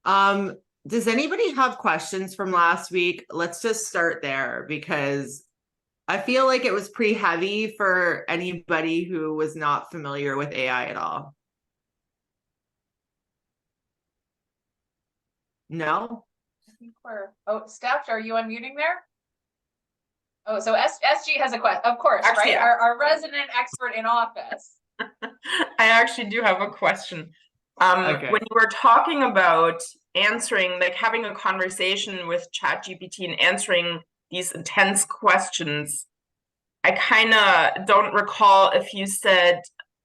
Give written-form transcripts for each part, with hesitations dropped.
Does anybody have questions from last week? Let's just start there because I feel like it was pretty heavy for anybody who was not familiar with AI at all. No? I think Steph, are you unmuting there? Oh, so SG has a question, of course, Actually, right? Our resident expert in office. I actually do have a question. Okay. When you were talking about answering, like having a conversation with ChatGPT and answering these intense questions, I kind of don't recall if you said,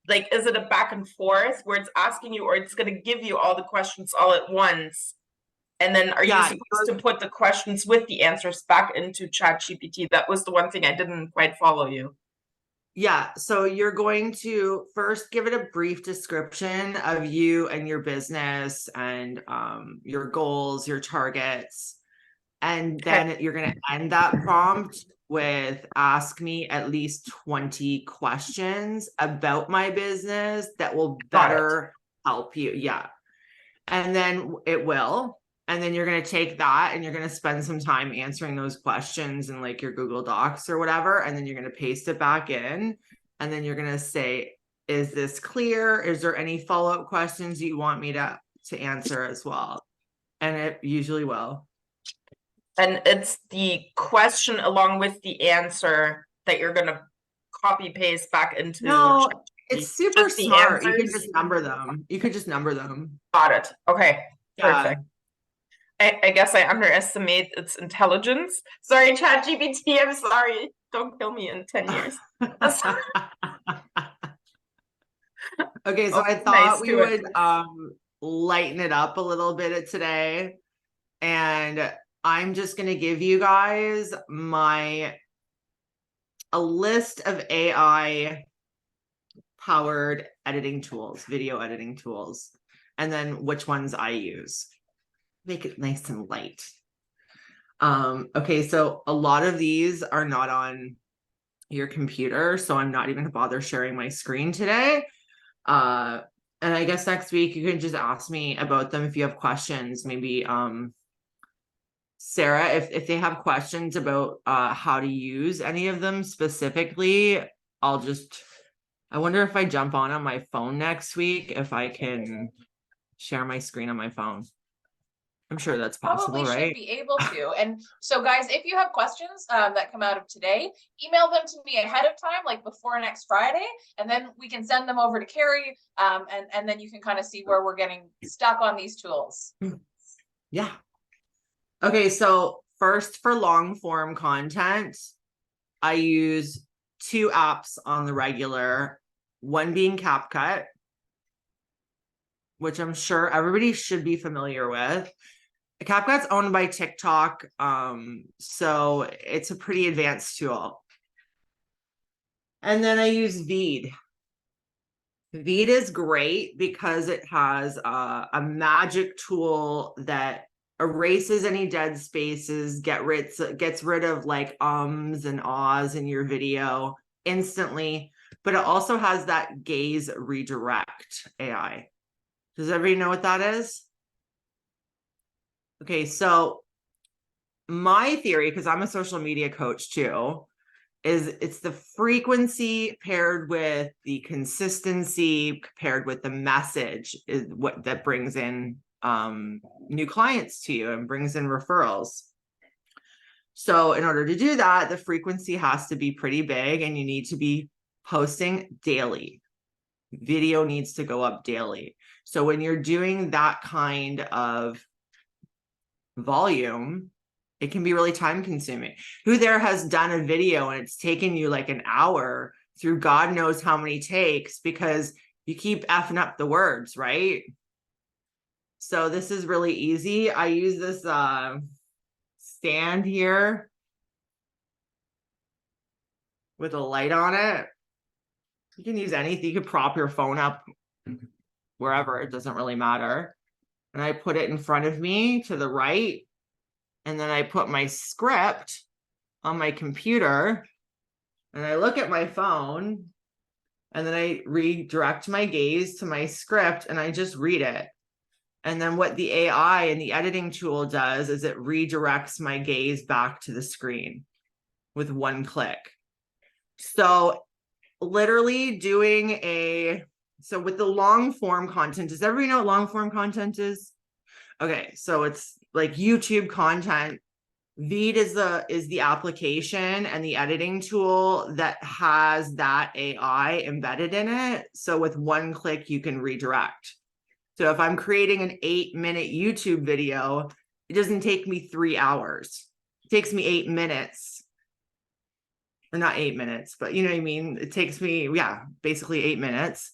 like, is it a back and forth where it's asking you or it's going to give you all the questions all at once? And then are you supposed to put the questions with the answers back into ChatGPT? That was the one thing I didn't quite follow you. Yeah, so you're going to first give it a brief description of you and your business and your goals, your targets. And then you're going to end that prompt with ask me at least 20 questions about my business that will better help you. Yeah. And then it will. And then you're going to take that and you're going to spend some time answering those questions in like your Google Docs or whatever. And then you're going to paste it back in. And then you're going to say, is this clear? Is there any follow-up questions you want me to answer as well? And it usually will. And it's the question along with the answer that you're going to copy paste back into. No, it's super smart. You answers. can just number them. You could just number them. Got it. Okay. Yeah. Perfect. I guess I underestimate its intelligence. Sorry, ChatGPT. I'm sorry. Don't kill me in 10 years. Okay, so I thought we would lighten it up a little bit today. And I'm just going to give you guys a list of AI powered editing tools, video editing tools, and then which ones I use. Make it nice and light. Okay, so a lot of these are not on your computer, so I'm not even gonna bother sharing my screen today. And I guess next week you can just ask me about them if you have questions. Maybe Sarah, if they have questions about how to use any of them specifically, I wonder if I jump on my phone next week, if I can share my screen on my phone. I'm sure that's possible, Probably right? should be able to. And so guys, if you have questions that come out of today, email them to me ahead of time, like before next Friday, and then we can send them over to Carrie, and then you can kind of see where we're getting stuck on these tools. Yeah. Okay, so first for long form content, I use two apps on the regular, one being CapCut, which I'm sure everybody should be familiar with. CapCut's owned by TikTok, so it's a pretty advanced tool. And then I use Veed. Veed is great because it has a magic tool that erases any dead spaces, gets rid of like ums and ahs in your video instantly, but it also has that gaze redirect AI. Does everybody know what that is? Okay, so my theory, because I'm a social media coach too, is it's the frequency paired with the consistency paired with the message is what that brings in new clients to you and brings in referrals. So in order to do that, the frequency has to be pretty big and you need to be posting daily. Video needs to go up daily. So when you're doing that kind of volume, it can be really time consuming. Who there has done a video and it's taken you like an hour through God knows how many takes because you keep effing up the words, right? So this is really easy. I use this stand here with a light on it. You can use anything. You could prop your phone up wherever. It doesn't really matter. And I put it in front of me to the right. And then I put my script on my computer and I look at my phone and then I redirect my gaze to my script and I just read it. And then what the AI and the editing tool does is it redirects my gaze back to the screen with one click. So literally doing so with the long form content, does everybody know what long form content is? Okay, so it's like YouTube content. Veed is the application and the editing tool that has that AI embedded in it. So with one click, you can redirect. So if I'm creating an 8-minute YouTube video, it doesn't take me 3 hours. It takes me 8 minutes. Or not 8 minutes, but you know what I mean? It takes me, yeah, basically 8 minutes.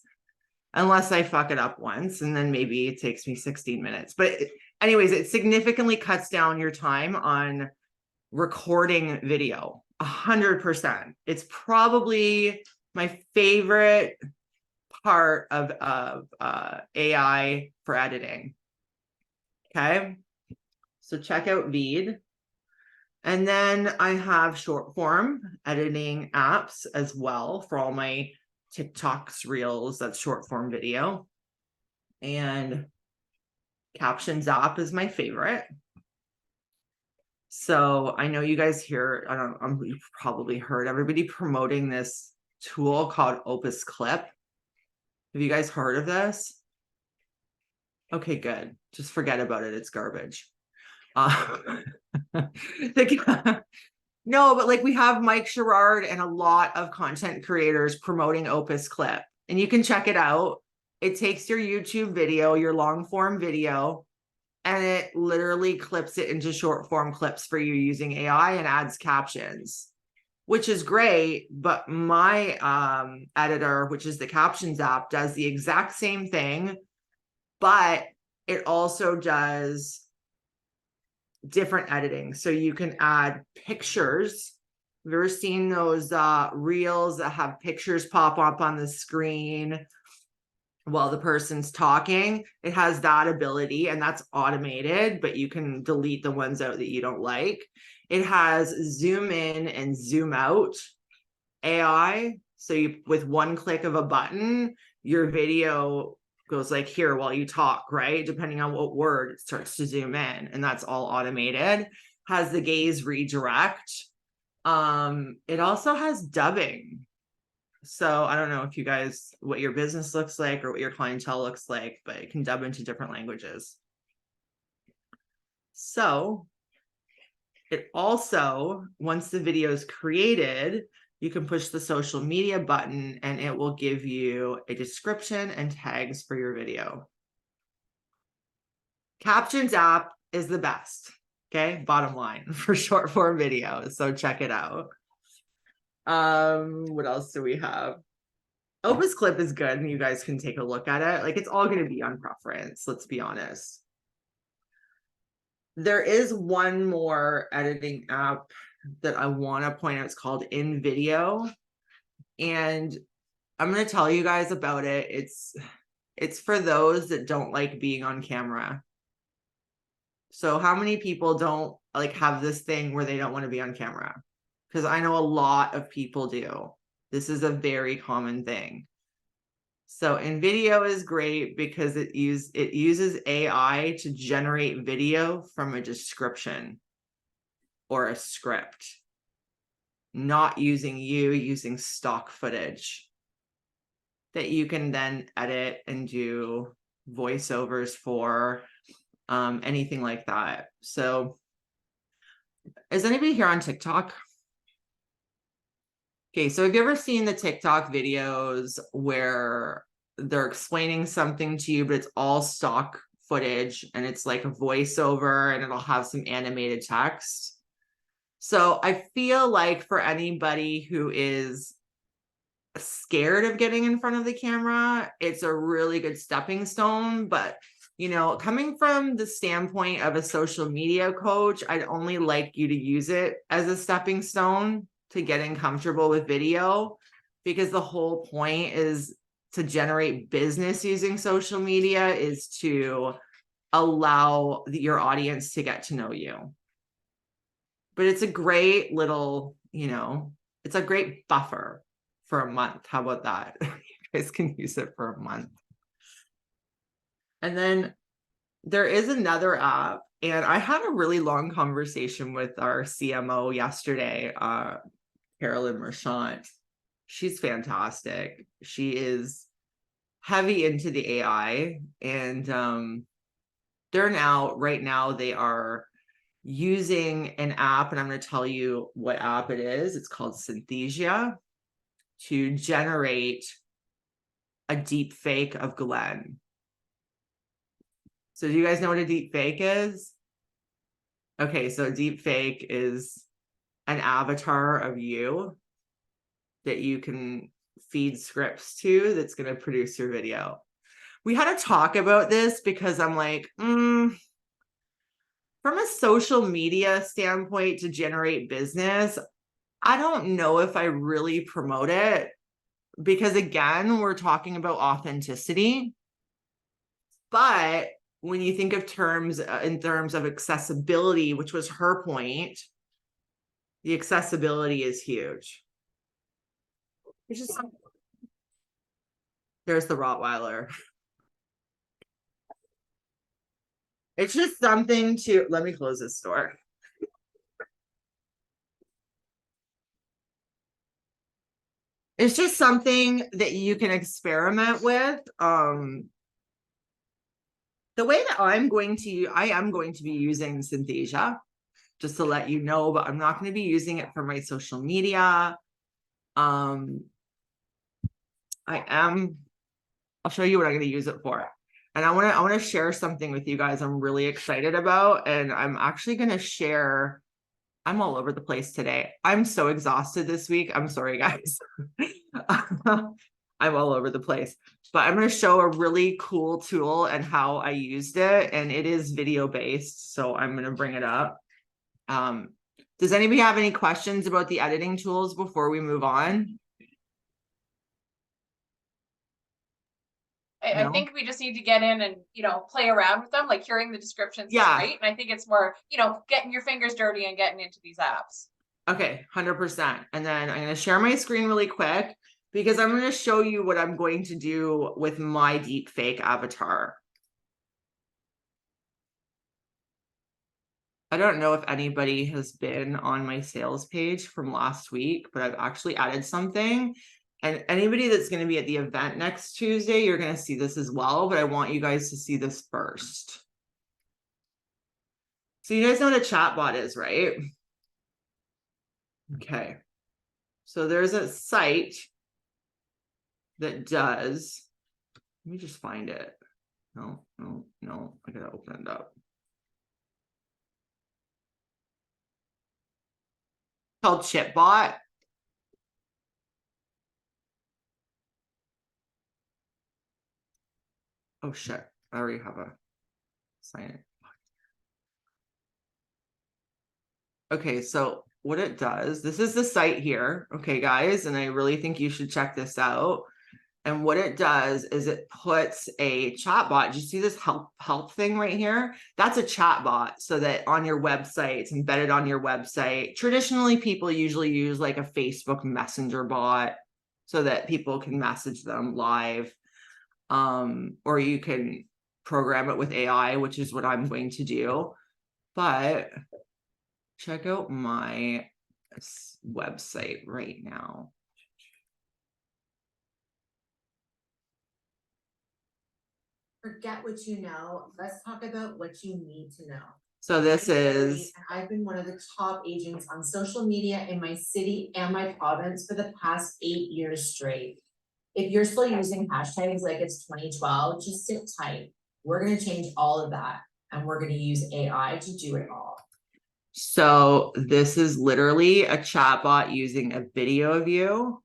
Unless I fuck it up once, and then maybe it takes me 16 minutes. But anyways, it significantly cuts down your time on recording video, 100%. It's probably my favorite part of AI for editing. Okay, so check out Veed. And then I have short form editing apps as well for all my TikToks, Reels, that's short form video. And Captions app is my favorite. So I know you guys hear, you've probably heard everybody promoting this tool called Opus Clip. Have you guys heard of this? Okay, good. Just forget about it. It's garbage. No, but like we have Mike Sherrard and a lot of content creators promoting Opus Clip, and you can check it out. It takes your YouTube video, your long form video, and it literally clips it into short form clips for you using AI and adds captions, which is great. But my editor, which is the Captions app, does the exact same thing, but it also does different editing. So you can add pictures. Have you ever seen those reels that have pictures pop up on the screen while the person's talking? It has that ability, and that's automated, but you can delete the ones out that you don't like. It has zoom in and zoom out AI. So you, with one click of a button, your video goes like here while you talk, right? Depending on what word, it starts to zoom in, and that's all automated. Has the gaze redirect. It also has dubbing. So I don't know if you guys, what your business looks like or what your clientele looks like, but it can dub into different languages. So it also, once the video is created, you can push the social media button and it will give you a description and tags for your video. Captions app is the best, okay? Bottom line for short form videos. So check it out. What else do we have? Opus Clip is good and you guys can take a look at it. Like it's all going to be on preference, let's be honest. There is one more editing app that I want to point out. It's called InVideo, and I'm going to tell you guys about it. It's for those that don't like being on camera. So how many people don't like have this thing where they don't want to be on camera? Because I know a lot of people do. This is a very common thing. So InVideo is great because it uses AI to generate video from a description or a script, not using stock footage that you can then edit and do voiceovers for, anything like that. So is anybody here on TikTok? Okay, so have you ever seen the TikTok videos where they're explaining something to you, but it's all stock footage and it's like a voiceover and it'll have some animated text? So I feel like for anybody who is scared of getting in front of the camera, it's a really good stepping stone. But, you know, coming from the standpoint of a social media coach, I'd only like you to use it as a stepping stone to getting comfortable with video, because the whole point is to generate business using social media is to allow your audience to get to know you. But it's a great little, you know, it's a great buffer for a month. How about that? You guys can use it for a month. And then there is another app, and I had a really long conversation with our CMO yesterday, Carolyn Marchant. She's fantastic. She is heavy into the AI, and right now they are using an app, and I'm going to tell you what app it is. It's called Synthesia, to generate a deep fake of Glenn. So do you guys know what a deep fake is? Okay, so a deep fake is an avatar of you that you can feed scripts to that's going to produce your video. We had to talk about this because I'm like, from a social media standpoint to generate business, I don't know if I really promote it, because again, we're talking about authenticity. But when you think of terms in terms of accessibility, which was her point, the accessibility is huge. It's just, there's the Rottweiler. It's just something to, let me close this door. It's just something that you can experiment with. The way that I am going to be using Synthesia, just to let you know, but I'm not going to be using it for my social media. I'll show you what I'm going to use it for. And I want to share something with you guys I'm really excited about. And I'm actually going to share, I'm all over the place today. I'm so exhausted this week. I'm sorry, guys. I'm all over the place. But I'm going to show a really cool tool and how I used it. And it is video based. So I'm going to bring it up. Does anybody have any questions about the editing tools before we move on? I think we just need to get in and, play around with them, like hearing the descriptions is great. And I think it's more, getting your fingers dirty and getting into these apps. Okay, 100%. And then I'm going to share my screen really quick because I'm going to show you what I'm going to do with my deepfake avatar. I don't know if anybody has been on my sales page from last week, but I've actually added something. And anybody that's going to be at the event next Tuesday, you're going to see this as well, but I want you guys to see this first. So you guys know what a chatbot is, right? Okay. So there's a site that does, let me just find it. No, I gotta open it up. It's called Chipbot. Oh shit, I already have a sign it. Okay, so what it does, this is the site here, okay guys, and I really think you should check this out. And what it does is it puts a chatbot. Do you see this help thing right here? That's a chatbot, so that on your website, it's embedded on your website. Traditionally, people usually use like a Facebook Messenger bot so that people can message them live. Or you can program it with AI, which is what I'm going to do. But check out my website right now. Forget what you know. Let's talk about what you need to know. So this is, I've been one of the top agents on social media in my city and my province for the past 8 years straight. If you're still using hashtags like it's 2012, just sit tight. We're going to change all of that, and we're going to use AI to do it all. So this is literally a chatbot using a video of you.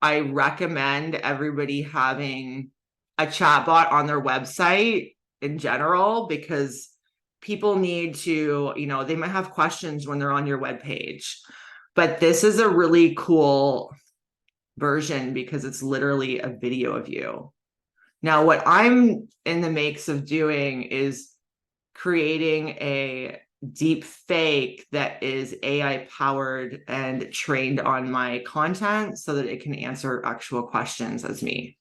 I recommend everybody having a chatbot on their website in general, because people need to, they might have questions when they're on your webpage. But this is a really cool version because it's literally a video of you. Now, what I'm in the makes of doing is creating a deep fake that is AI powered and trained on my content so that it can answer actual questions as me.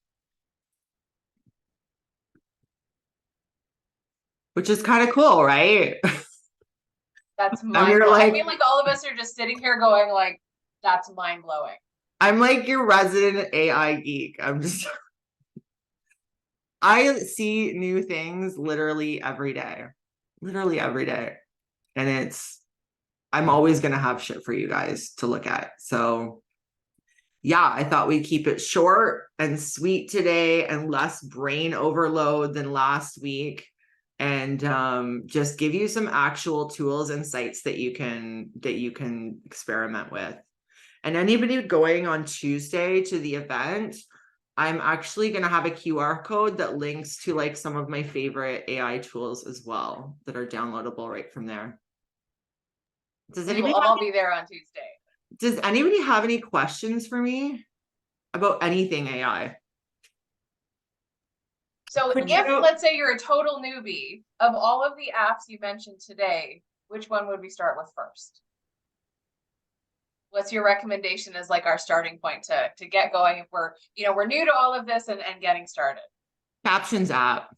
which is kind of cool, right? That's And mind you're blowing. I like, feel like all of us are just sitting here going like, that's mind blowing. I'm like your resident AI geek. I'm just, I see new things literally every day, literally every day. And I'm always going to have shit for you guys to look at. So yeah, I thought we'd keep it short and sweet today and less brain overload than last week. And just give you some actual tools and sites that you can experiment with. And anybody going on Tuesday to the event, I'm actually going to have a QR code that links to like some of my favorite AI tools as well that are downloadable right from there. We will all be there on Tuesday. Does anybody have any questions for me about anything AI? So let's say you're a total newbie, of all of the apps you mentioned today, which one would we start with first? What's your recommendation as like our starting point to get going if we're new to all of this and getting started? Captions app.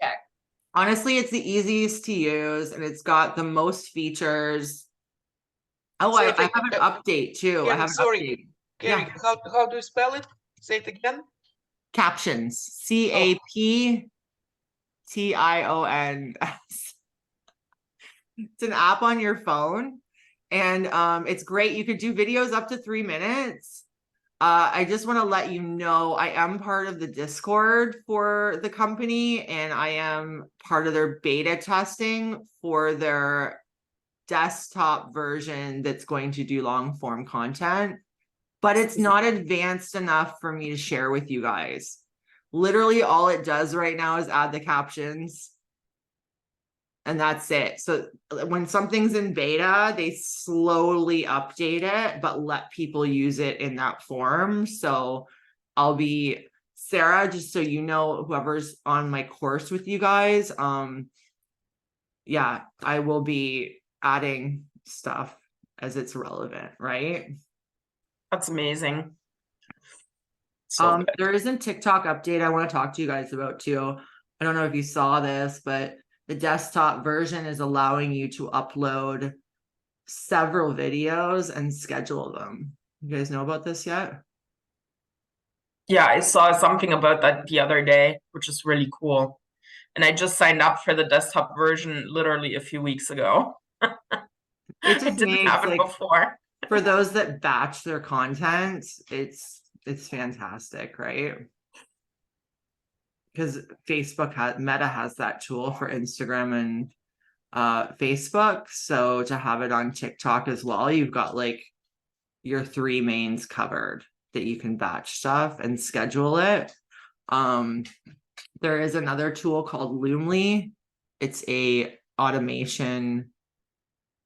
Okay. Honestly, it's the easiest to use and it's got the most features. Oh, I have an update too. Carrie, I have an update. Carrie, Yeah. how do you spell it? Say it again. Captions. CAPTIONS. It's an app on your phone and it's great. You could do videos up to 3 minutes. I just want to let you know I am part of the Discord for the company and I am part of their beta testing for their desktop version that's going to do long form content, but it's not advanced enough for me to share with you guys. Literally all it does right now is add the captions and that's it. So when something's in beta, they slowly update it, but let people use it in that form. So I'll be Sarah, just so you know, whoever's on my course with you guys, yeah, I will be adding stuff as it's relevant, right? That's amazing. So there is a TikTok update I want to talk to you guys about too. I don't know if you saw this, but the desktop version is allowing you to upload several videos and schedule them. You guys know about this yet? yeah, I saw something about that the other day, which is really cool. And I just signed up for the desktop version literally a few weeks ago. It just didn't makes have it like before. for those that batch their content, it's fantastic, right? Because Meta has that tool for Instagram and Facebook. So to have it on TikTok as well, you've got like your 3 mains covered that you can batch stuff and schedule it. There is another tool called Loomly. It's a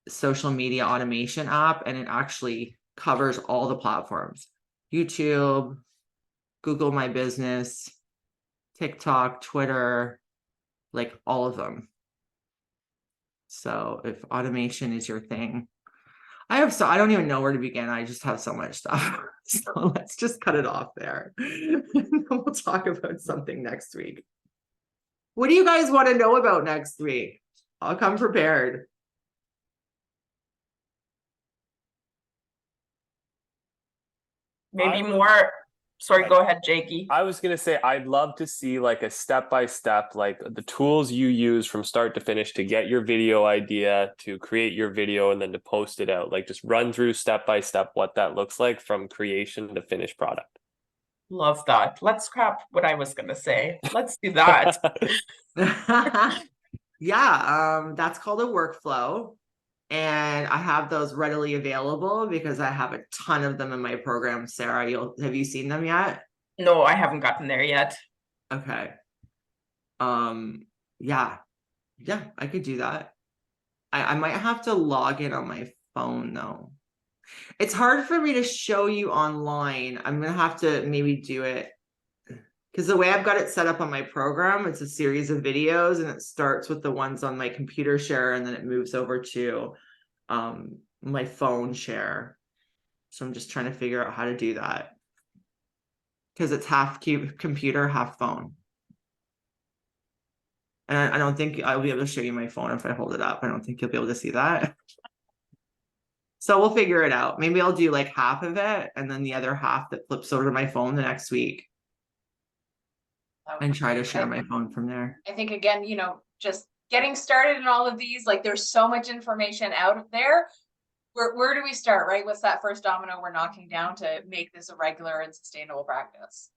social media automation app, and it actually covers all the platforms: YouTube, Google My Business, TikTok, Twitter, like all of them. So if automation is your thing, I don't even know where to begin. I just have so much stuff. So let's just cut it off there. We'll talk about something next week. What do you guys want to know about next week? I'll come prepared. Maybe more. Sorry, go ahead, Jakey. I was going to say, I'd love to see like a step-by-step, like the tools you use from start to finish to get your video idea, to create your video, and then to post it out. Like just run through step-by-step what that looks like from creation to finished product. Love that. Let's scrap what I was going to say. Let's do that. Yeah, that's called a workflow. And I have those readily available because I have a ton of them in my program. Sarah, have you seen them yet? No, I haven't gotten there yet. Okay. Yeah, I could do that. I might have to log in on my phone though. It's hard for me to show you online. I'm gonna have to maybe do it because the way I've got it set up on my program, it's a series of videos and it starts with the ones on my computer share and then it moves over to my phone share. So I'm just trying to figure out how to do that because it's half computer, half phone. And I don't think I'll be able to show you my phone if I hold it up. I don't think you'll be able to see that. So we'll figure it out. Maybe I'll do like half of it and then the other half that flips over to my phone the next week and try to share my phone from there. I think again, you know, just getting started in all of these, like there's so much information out there. Where do we start, right? What's that first domino we're knocking down to make this a regular and sustainable practice?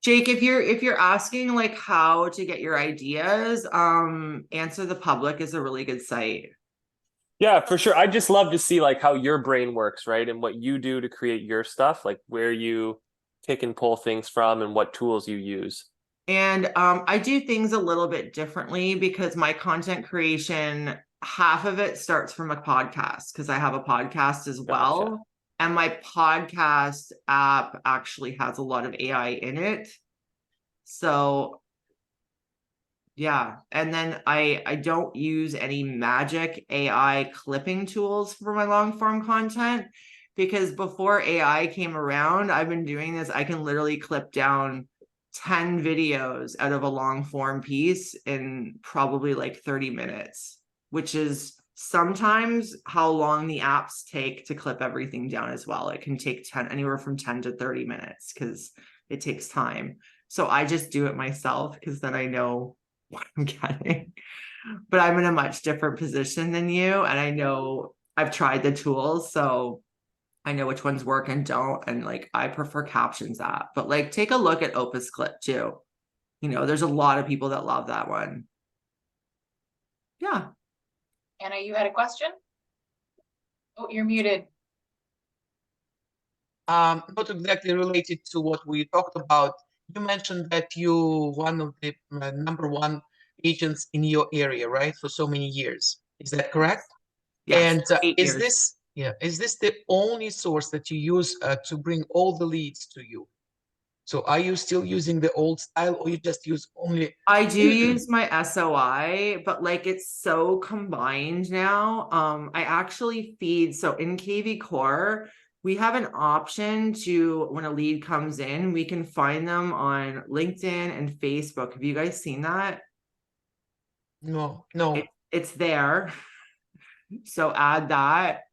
Jake, if you're asking like how to get your ideas, Answer the Public is a really good site. Yeah, for sure. I just love to see like how your brain works, right? And what you do to create your stuff, like where you pick and pull things from and what tools you use. And I do things a little bit differently because my content creation, half of it starts from a podcast because I have a podcast as well. Gotcha. And my podcast app actually has a lot of AI in it. So yeah, and then I don't use any magic AI clipping tools for my long form content because before AI came around, I've been doing this. I can literally clip down 10 videos out of a long form piece in probably like 30 minutes, which is sometimes how long the apps take to clip everything down as well. It can take anywhere from 10 to 30 minutes because it takes time. So I just do it myself because then I know what I'm getting. But I'm in a much different position than you, and I know I've tried the tools, so I know which ones work and don't. And like I prefer Captions app, but like take a look at Opus Clip too. You know, there's a lot of people that love that one. Yeah. Anna, you had a question? Oh, you're muted. Not exactly related to what we talked about. You mentioned that you one of the #1 agents in your area, right? For so many years. Is that correct? Yes. And 8 is years. this the only source that you use to bring all the leads to you? So are you still using the old style, or you just use only? I do use my SOI, but like it's so combined now. I actually feed, so in KV Core, we have an option to, when a lead comes in, we can find them on LinkedIn and Facebook. Have you guys seen that? No. It's there. So add that.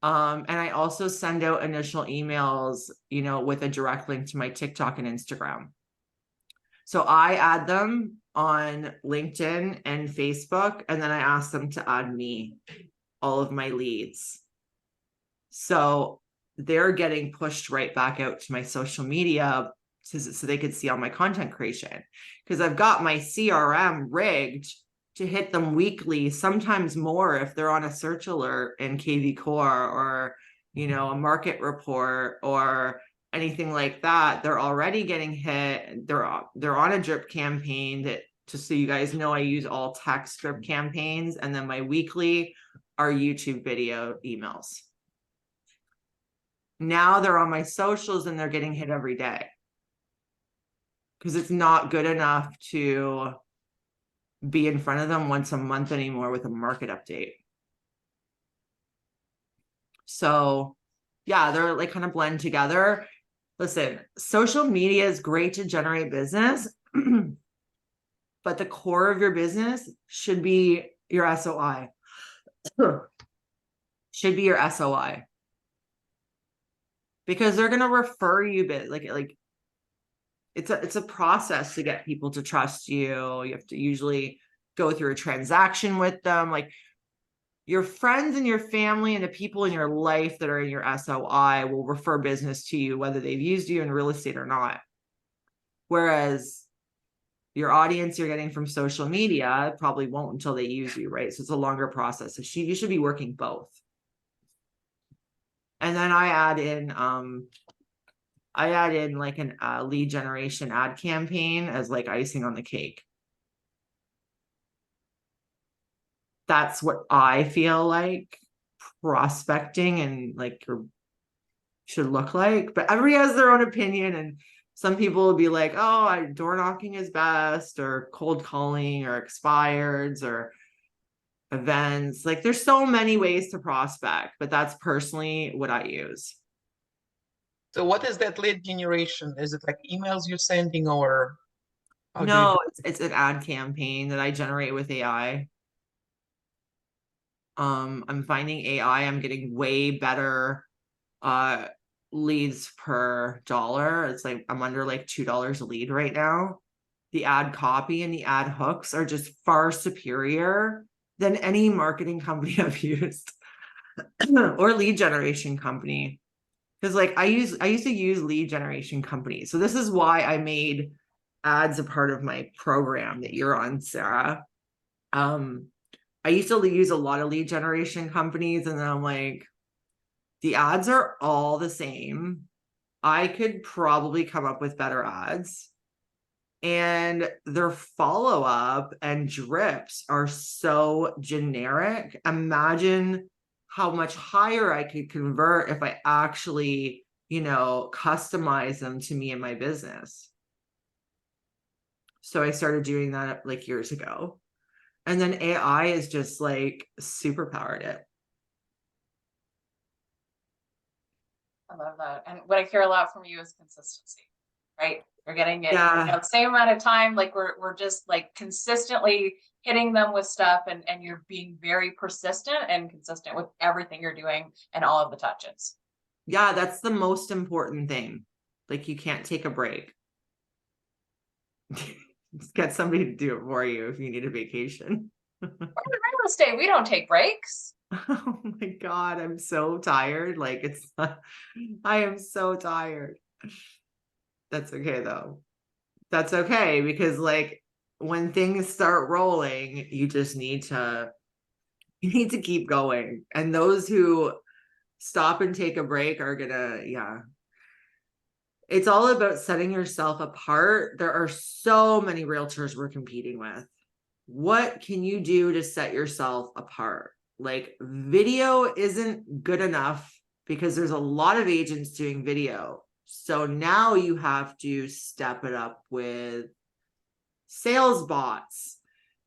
And I also send out initial emails, you know, with a direct link to my TikTok and Instagram. So I add them on LinkedIn and Facebook, and then I ask them to add me, all of my leads. So they're getting pushed right back out to my social media so they could see all my content creation. Because I've got my CRM rigged to hit them weekly, sometimes more if they're on a search alert in KV Core or, you know, a market report or anything like that. They're already getting hit. They're on a drip campaign that, just so you guys know, I use all text drip campaigns, and then my weekly are YouTube video emails. Now they're on my socials and they're getting hit every day because it's not good enough to be in front of them once a month anymore with a market update. So yeah, they're like kind of blend together. Listen, social media is great to generate business, but the core of your business should be your SOI. Should be your SOI. Because they're gonna refer you like it's a process to get people to trust you. You have to usually go through a transaction with them. Like your friends and your family and the people in your life that are in your SOI will refer business to you, whether they've used you in real estate or not. Whereas your audience you're getting from social media probably won't until they use you, right? So it's a longer process. So you should be working both. And then I add in like an lead generation ad campaign as like icing on the cake. That's what I feel like prospecting and like should look like, but everybody has their own opinion, and some people will be like, oh, door knocking is best, or cold calling, or expireds, or events. Like there's so many ways to prospect, but that's personally what I use. So what is that lead generation? Is it like emails you're sending, or? Oh, No, it's an ad campaign that I generate with AI. I'm finding AI, I'm getting way better leads per dollar. It's like I'm under like $2 a lead right now. The ad copy and the ad hooks are just far superior than any marketing company I've used or lead generation company. Because like I used to use lead generation companies. So this is why I made ads a part of my program that you're on, Sarah. I used to use a lot of lead generation companies, and then I'm like, the ads are all the same. I could probably come up with better ads. And their follow-up and drips are so generic. Imagine how much higher I could convert if I actually, customize them to me and my business. So I started doing that like years ago. And then AI is just like superpowered it. I love that. And what I hear a lot from you is consistency, right? We're getting it, Yeah. the same amount of time, like we're just like consistently hitting them with stuff, and you're being very persistent and consistent with everything you're doing and all of the touches. Yeah, that's the most important thing. Like you can't take a break. Just get somebody to do it for you if you need a vacation. We're in real estate, we don't take breaks. Oh my God, I'm so tired. Like I am so tired. That's okay though. That's okay because like when things start rolling, you just need to keep going. And those who stop and take a break are gonna, yeah. It's all about setting yourself apart. There are so many realtors we're competing with. What can you do to set yourself apart? Like video isn't good enough because there's a lot of agents doing video. So now you have to step it up with sales bots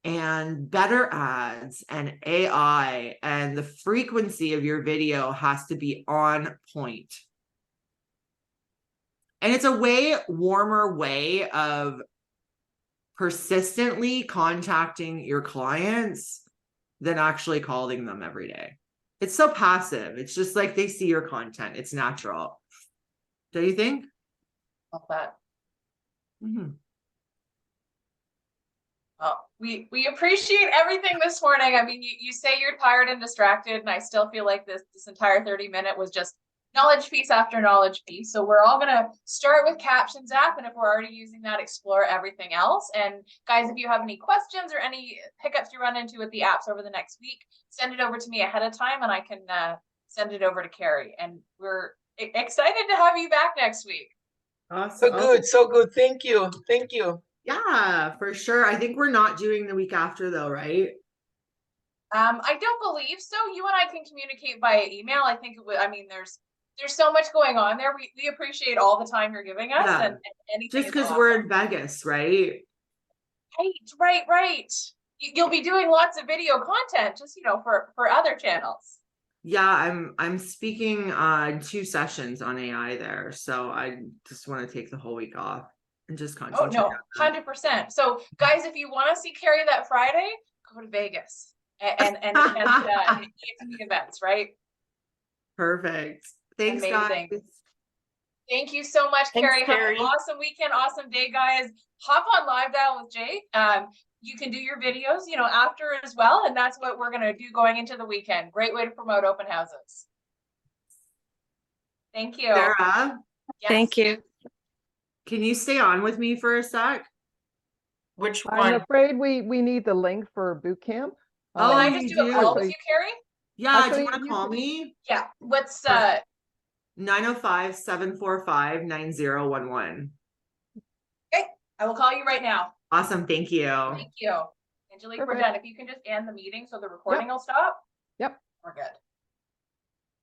and better ads and AI, and the frequency of your video has to be on point. And it's a way warmer way of persistently contacting your clients than actually calling them every day. It's so passive. It's just like they see your content. It's natural. Do you think? Love that. Mm-hmm. Well, we appreciate everything this morning. I mean, you say you're tired and distracted, and I still feel like this entire 30-minute was just knowledge piece after knowledge piece. So we're all gonna start with Captions app, and if we're already using that, explore everything else. And guys, if you have any questions or any hiccups you run into with the apps over the next week, send it over to me ahead of time, and I can send it over to Carrie. And we're excited to have you back next week. Awesome. So good. Thank you. Yeah, for sure. I think we're not doing the week after though, right? I don't believe so. You and I can communicate via email. I think it would, I mean, there's so much going on there. We appreciate all the time you're giving us, Yeah. and anything. Just because we're in Vegas, right? Right. You'll be doing lots of video content, just for other channels. Yeah, I'm speaking 2 sessions on AI there, so I just want to take the whole week off and just concentrate. Oh no, 100%. So guys, if you want to see Carrie that Friday, go to Vegas and attend the events, right? Perfect. Thanks, Amazing. guys. Thank you so much, Thanks, Carrie. Carrie. Have an awesome weekend, awesome day, guys. Hop on Live Dial with Jake. You can do your videos, after as well, and that's what we're gonna do going into the weekend. Great way to promote open houses. Thank you. Sarah, Yes. Thank you. can you stay on with me for a sec? Which I'm one? afraid we need the link for boot camp. Oh, Can I you just do a do? call with you, Carrie? Yeah, do Actually, you want to you call can- me? Yeah. What's 905-745-9011. Okay, I will call you right now. Awesome, thank you. Thank you. Angelique, we're Perfect. done. If you can just end the meeting so the recording will stop. Yep. We're good.